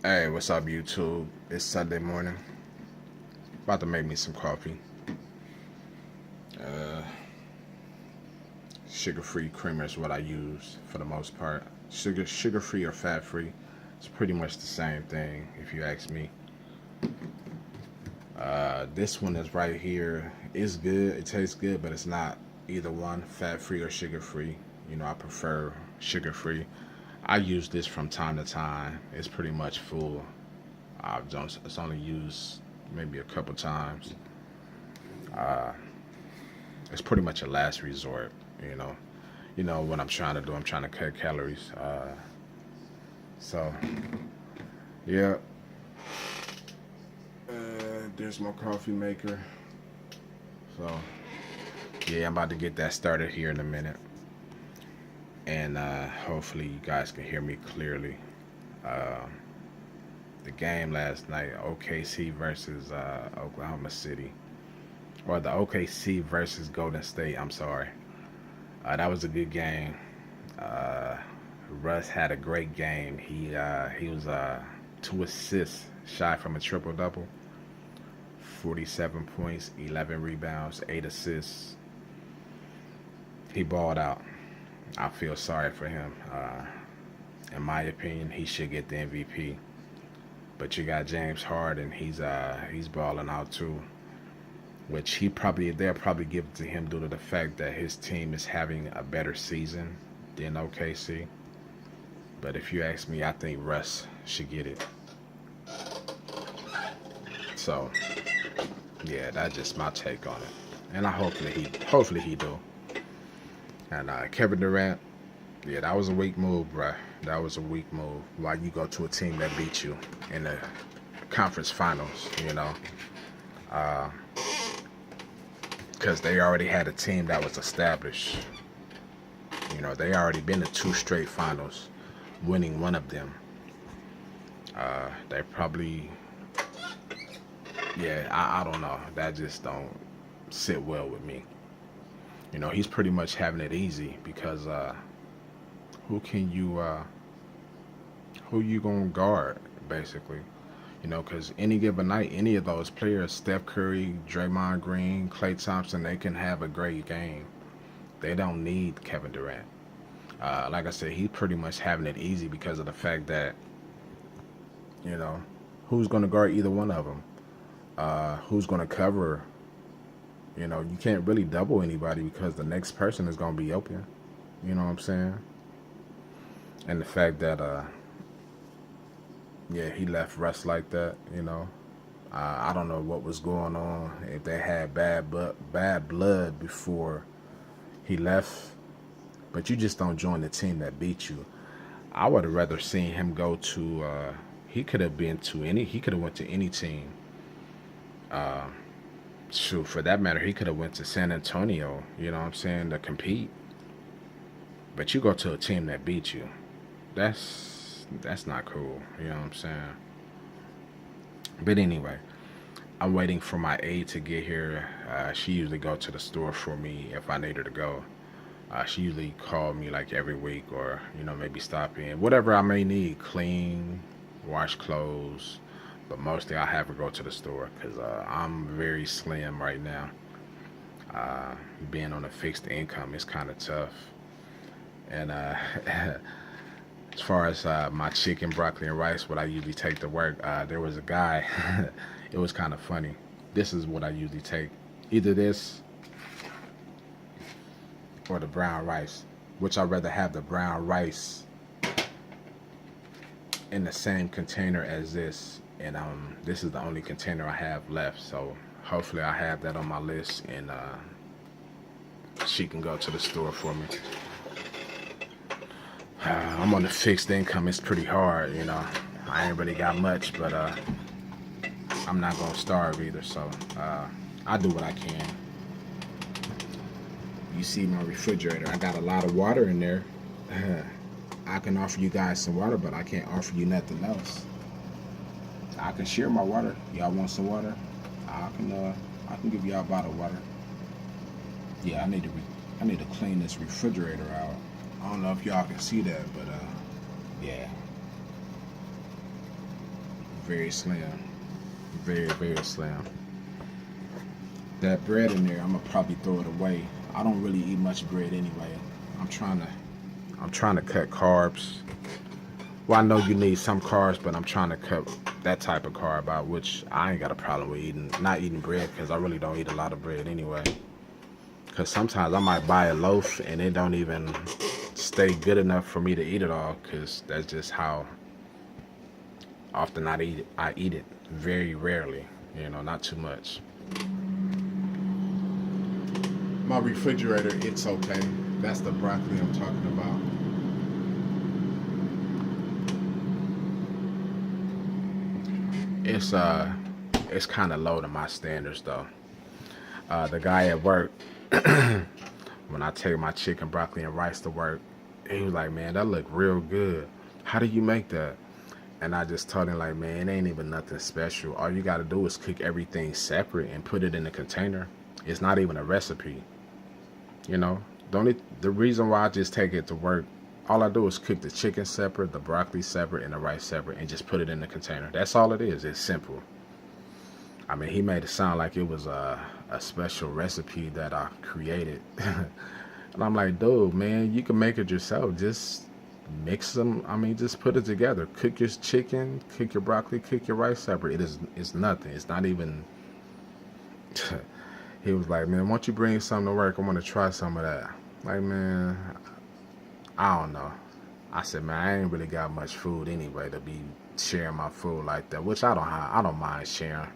Hey, what's up, YouTube? It's Sunday morning. About to make me some coffee. Uh, Sugar-free creamer is what I use for the most part. Sugar-free or fat-free. It's pretty much the same thing, if you ask me. This one is right here. It's good. It tastes good, but it's not either one, fat-free or sugar-free. I prefer sugar-free. I use this from time to time. It's pretty much full. It's only used maybe a couple times. It's pretty much a last resort. You know, what I'm trying to do. I'm trying to cut calories. So yeah, there's my coffee maker. So yeah, I'm about to get that started here in a minute, and hopefully you guys can hear me clearly. Uh, the game last night, OKC versus Oklahoma City, or the OKC versus Golden State. I'm sorry. That was a good game. Uh, Russ had a great game. He was 2 assists shy from a triple double. 47 points, 11 rebounds, 8 assists. He balled out. I feel sorry for him. In my opinion, he should get the MVP. But you got James Harden. He's balling out too. Which they'll probably give it to him due to the fact that his team is having a better season than OKC. But if you ask me, I think Russ should get it. So yeah, that's just my take on it. And hopefully he do. And Kevin Durant, yeah, that was a weak move, bruh. That was a weak move. Why you go to a team that beat you in the conference finals, because they already had a team that was established. They already been to two straight finals, winning one of them. They probably, yeah, I don't know. That just don't sit well with me. He's pretty much having it easy because who can you who you gonna guard basically? Because any given night, any of those players, Steph Curry, Draymond Green, Klay Thompson, they can have a great game. They don't need Kevin Durant. Like I said, he's pretty much having it easy because of the fact that you know who's gonna guard either one of them. Who's gonna cover? You can't really double anybody because the next person is gonna be open. You know what I'm saying? And the fact that yeah, he left Russ like that. I don't know what was going on. If they had bad blood before he left, but you just don't join the team that beat you. I would have rather seen him go to. He could have been to any. He could have went to any team. Shoot, for that matter, he could have went to San Antonio. You know what I'm saying, to compete. But you go to a team that beat you. That's not cool. You know what I'm saying. But anyway, I'm waiting for my aide to get here. She usually go to the store for me if I need her to go. She usually call me like every week or, maybe stop in. Whatever I may need, clean, wash clothes. But mostly I have her go to the store because I'm very slim right now. Uh, Being on a fixed income is kind of tough. And as far as my chicken, broccoli, and rice, what I usually take to work, there was a guy. It was kind of funny. This is what I usually take. Either this or the brown rice, which I'd rather have the brown rice in the same container as this. And this is the only container I have left. So hopefully I have that on my list and she can go to the store for me. I'm on a fixed income. It's pretty hard. I ain't really got much, but I'm not gonna starve either. So I do what I can. You see my refrigerator. I got a lot of water in there. I can offer you guys some water, but I can't offer you nothing else. I can share my water. Y'all want some water? I can give y'all bottled water. Yeah, I need to clean this refrigerator out. I don't know if y'all can see that, but yeah. very slim. Very, very slim. That bread in there, I'm gonna probably throw it away. I don't really eat much bread anyway. I'm trying to I'm trying to cut carbs. Well, I know you need some carbs, but I'm trying to cut that type of carb out, which I ain't got a problem with not eating bread because I really don't eat a lot of bread anyway. Because sometimes I might buy a loaf and it don't even stay good enough for me to eat it all because that's just how often I eat it. I eat it very rarely, not too much. My refrigerator, it's okay. That's the broccoli I'm talking about. It's kind of low to my standards though. The guy at work, when I take my chicken, broccoli, and rice to work, he was like, "Man, that look real good. How do you make that?" And I just told him like, "Man, it ain't even nothing special. All you got to do is cook everything separate and put it in a container. It's not even a recipe. You know, the reason why I just take it to work, all I do is cook the chicken separate, the broccoli separate, and the rice separate, and just put it in the container. That's all it is. It's simple." I mean, he made it sound like it was a special recipe that I created. And I'm like, dude, man, you can make it yourself. Just mix them. I mean, just put it together. Cook your chicken, cook your broccoli, cook your rice separate. It's nothing. It's not even. He was like, "Man, why don't you bring something to work? I want to try some of that." Like, man, I don't know. I said, "Man, I ain't really got much food anyway to be sharing my food like that," which I don't have. I don't mind sharing.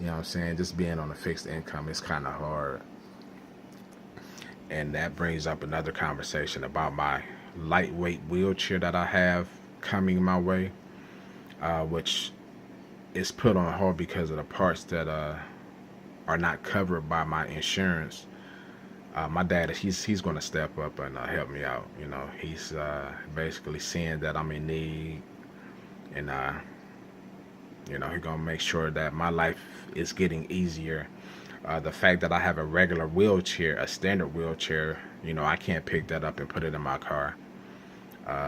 You know what I'm saying? Just being on a fixed income is kind of hard. And that brings up another conversation about my lightweight wheelchair that I have coming my way, which is put on hold because of the parts that are not covered by my insurance. My dad, he's going to step up and help me out. He's basically seeing that I'm in need, and he's going to make sure that my life is getting easier. The fact that I have a regular wheelchair, a standard wheelchair, I can't pick that up and put it in my car.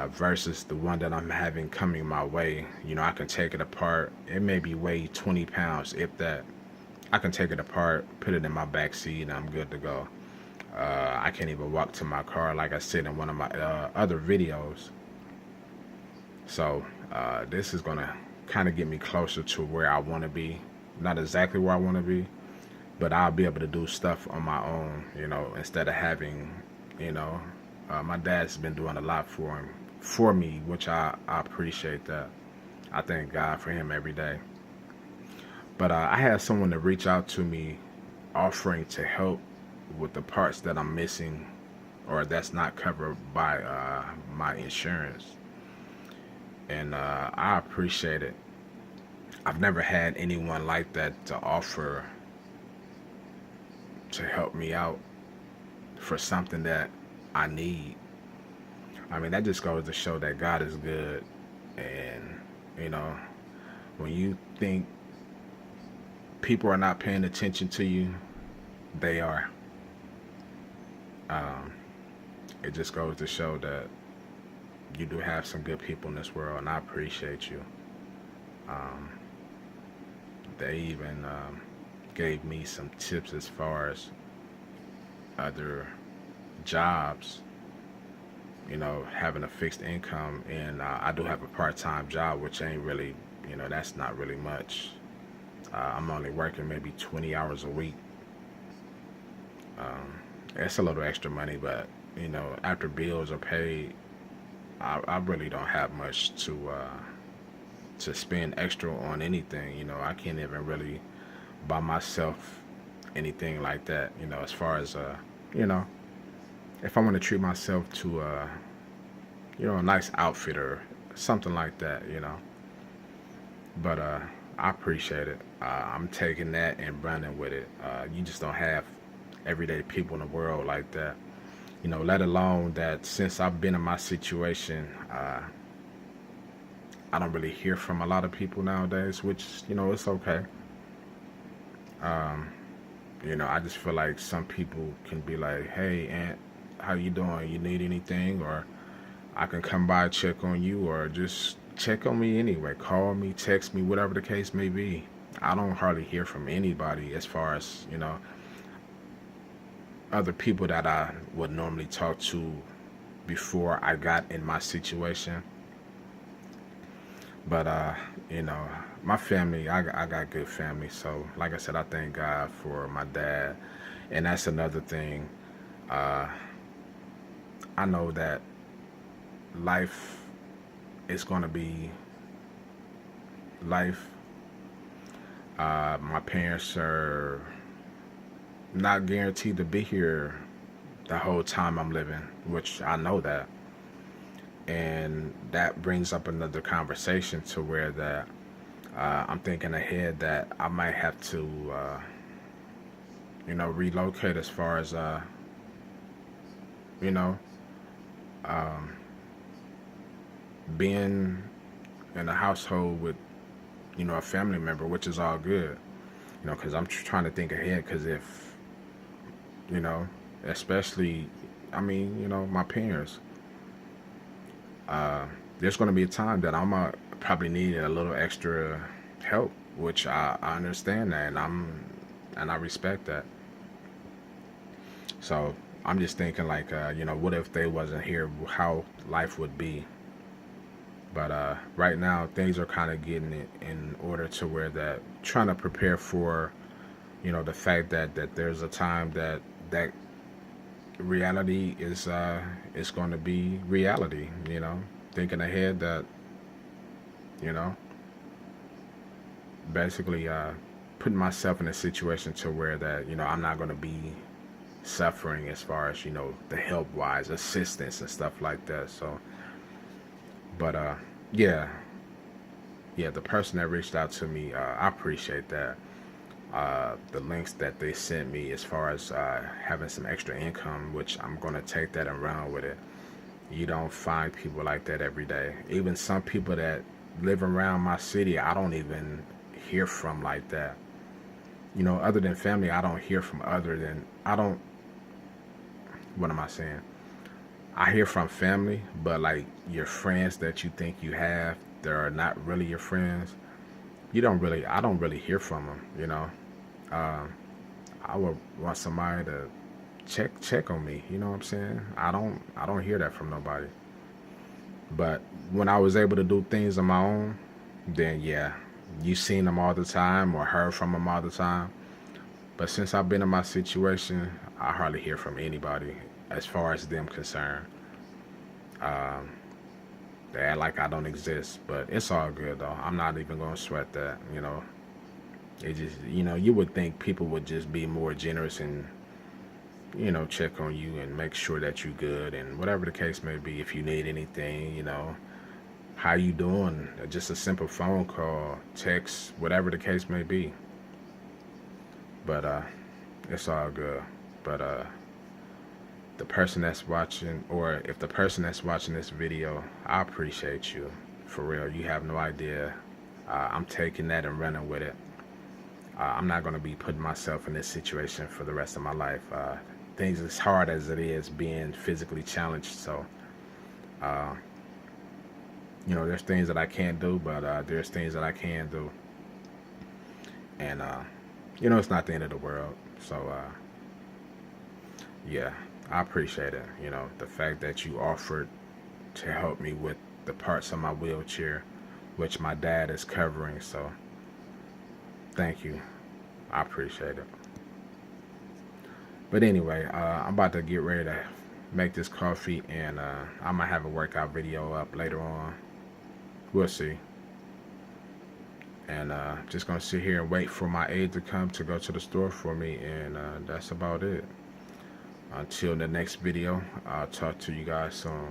Versus the one that I'm having coming my way, I can take it apart. It may be weigh 20 pounds, if that. I can take it apart, put it in my back seat, and I'm good to go. I can't even walk to my car, like I said in one of my other videos. So this is gonna kind of get me closer to where I want to be. Not exactly where I want to be, but I'll be able to do stuff on my own, instead of having, my dad's been doing a lot for me, which I appreciate that. I thank God for him every day. But I had someone to reach out to me offering to help with the parts that I'm missing or that's not covered by my insurance. And I appreciate it. I've never had anyone like that to offer to help me out for something that I need. I mean, that just goes to show that God is good. And, when you think people are not paying attention to you, they are. It just goes to show that you do have some good people in this world, and I appreciate you. They even gave me some tips as far as other jobs, having a fixed income. And I do have a part-time job, which ain't really, that's not really much. I'm only working maybe 20 hours a week. It's a little extra money, but, after bills are paid, I really don't have much to spend extra on anything. I can't even really buy myself anything like that, as far as, if I want to treat myself to, a nice outfit or something like that. But I appreciate it. I'm taking that and running with it. You just don't have everyday people in the world like that. Let alone that since I've been in my situation, I don't really hear from a lot of people nowadays, which, it's okay. I just feel like some people can be like, "Hey, Aunt, how you doing? You need anything?" Or I can come by, check on you, or just check on me anyway. Call me, text me, whatever the case may be. I don't hardly hear from anybody as far as, other people that I would normally talk to before I got in my situation. But, you know, my family, I got good family. So, like I said, I thank God for my dad. And that's another thing. Uh, I know that life is going to be life. My parents are not guaranteed to be here the whole time I'm living, which I know that. And that brings up another conversation to where that I'm thinking ahead that I might have to, relocate as far as, you know, um, being in a household with, a family member, which is all good, because I'm trying to think ahead. Because if, you know, especially, I mean, my parents, uh, there's going to be a time that I'm probably need a little extra help, which I understand that, and I respect that. So I'm just thinking like, what if they wasn't here? How life would be. But right now, things are kind of getting it in order to where that trying to prepare for, the fact that there's a time that reality is going to be reality. Thinking ahead that, you know, basically putting myself in a situation to where that I'm not going to be suffering as far as the help wise assistance and stuff like that. So, but yeah, yeah, the person that reached out to me, I appreciate that. The links that they sent me as far as having some extra income, which I'm gonna take that and run with it. You don't find people like that every day. Even some people that live around my city, I don't even hear from like that. Other than family, I don't hear from other than I don't. What am I saying? I hear from family, but like your friends that you think you have, they're not really your friends. I don't really hear from them. Um, I would want somebody to check on me. You know what I'm saying? I don't hear that from nobody. But when I was able to do things on my own, then yeah, you seen them all the time or heard from them all the time. But since I've been in my situation, I hardly hear from anybody as far as them concerned. Um, they act like I don't exist, but it's all good though. I'm not even gonna sweat that. It just you would think people would just be more generous and check on you and make sure that you're good and whatever the case may be. If you need anything, how you doing? Just a simple phone call, text, whatever the case may be. But it's all good. But the person that's watching, or if the person that's watching this video, I appreciate you. For real, you have no idea. I'm taking that and running with it. I'm not going to be putting myself in this situation for the rest of my life. Things as hard as it is being physically challenged. So, uh, there's things that I can't do, but there's things that I can do. And, it's not the end of the world. So, yeah, I appreciate it. The fact that you offered to help me with the parts of my wheelchair, which my dad is covering. So, thank you. I appreciate it. But anyway, I'm about to get ready to make this coffee, and I might have a workout video up later on. We'll see. And just gonna sit here and wait for my aide to come to go to the store for me, and that's about it. Until the next video, I'll talk to you guys soon.